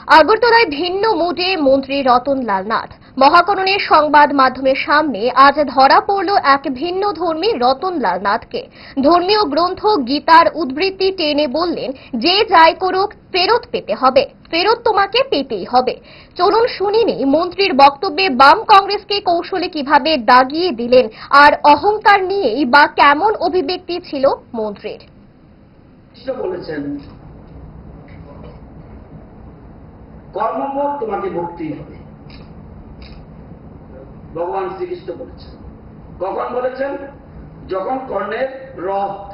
আগরতলায় ভিন্ন মুডে মন্ত্রী রতনলাল নাথ। মহাকরণের সংবাদ মাধ্যমের সামনে আজ ধরা পড়ল এক ভিন্ন ধর্মী রতনলাল নাথকে। ধর্মীয় গ্রন্থ গীতার উদ্ধৃতি টেনে বললেন, যে যাই করুক ফেরত পেতে হবে, ফেরত তোমাকে পেতেই হবে। চলুন শুনিনি মন্ত্রীর বক্তব্যে বাম কংগ্রেসকে কৌশলে কিভাবে দাগিয়ে দিলেন, আর অহংকার নিয়েই বা কেমন অভিব্যক্তি ছিল মন্ত্রীর। বলেছেন কর্মপথ তোমাকে ভক্তি হবে, ভগবান শ্রীকৃষ্ণ বলেছেন। কখন বলেছেন? যখন কর্ণের রথ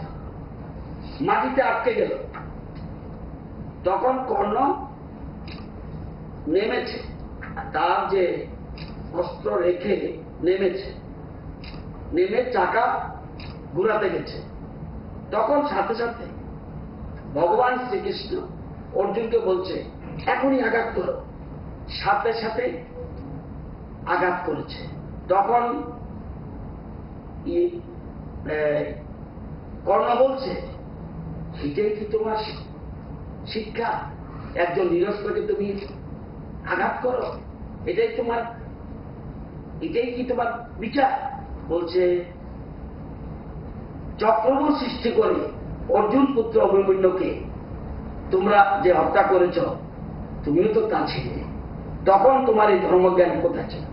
মাটিতে আটকে গেল, তখন কর্ণ নেমেছে, তার যে অস্ত্র রেখে নেমেছে, নেমে চাকা ঘুরাতে গেছে। তখন সাথে সাথে ভগবান শ্রীকৃষ্ণ অর্জুনকে বলছে, এখনই আঘাত করো। সাথে সাথে আঘাত করেছে। তখন কর্ণ বলছে, এটাই কি তোমার শিক্ষা? একজন নিরস্ত্রকে তুমি আঘাত করো, এটাই কি তোমার বিচার? বলছে, চক্রব্যূহ সৃষ্টি করে অর্জুন পুত্র অভিমন্যুকে তোমরা যে হত্যা করেছ, তুমিও তো তা ছিলে। তখন তোমার এই ধর্মজ্ঞান কোথায় ছিল?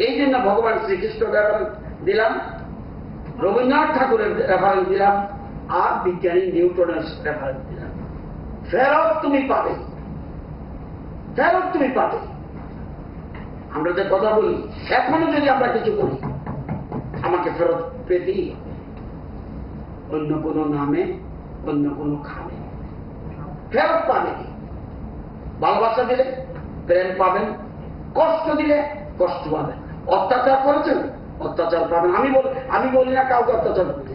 এই জন্য ভগবান শ্রীকৃষ্ণ রেফারেন্স দিলাম, রবীন্দ্রনাথ ঠাকুরের রেফারেন্স দিলাম, আর বিজ্ঞানী নিউটনের রেফারেন্স দিলাম। ফেরত তুমি পাবে, ফেরত তুমি পাবে। আমরা যে কথা বলি, এখনো যদি আমরা কিছু করি, আমাকে ফেরত পেতেই হবে। অন্য কোনো নামে, অন্য কোনো খামে ফেরত পাবে। ভালোবাসা দিলে প্রেম পাবেন, কষ্ট দিলে কষ্ট পাবেন। অত্যাচার করেছেন, অত্যাচার পাবেন। আমি বলি না কাউকে অত্যাচার করতে।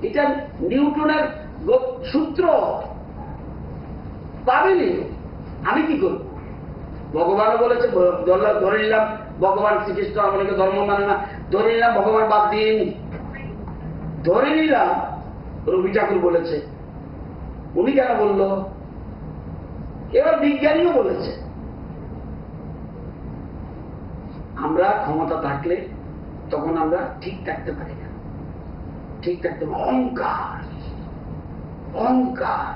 এটা নিউটনের সূত্র পাবেনি। আমি কি করব? ভগবানও বলেছে, ধরে নিলাম ভগবান শ্রীকৃষ্ণ আমাদেরকে ধর্ম মানে না, ধরে নিলাম ভগবান বাদ দিন, ধরে নিলাম রবি ঠাকুর বলেছে। উনি কেন বলল? এবার বিজ্ঞানীও বলেছে। আমরা ক্ষমতা থাকলে তখন আমরা ঠিক থাকতে পারি না, ঠিক থাকতে অহংকার, অহংকার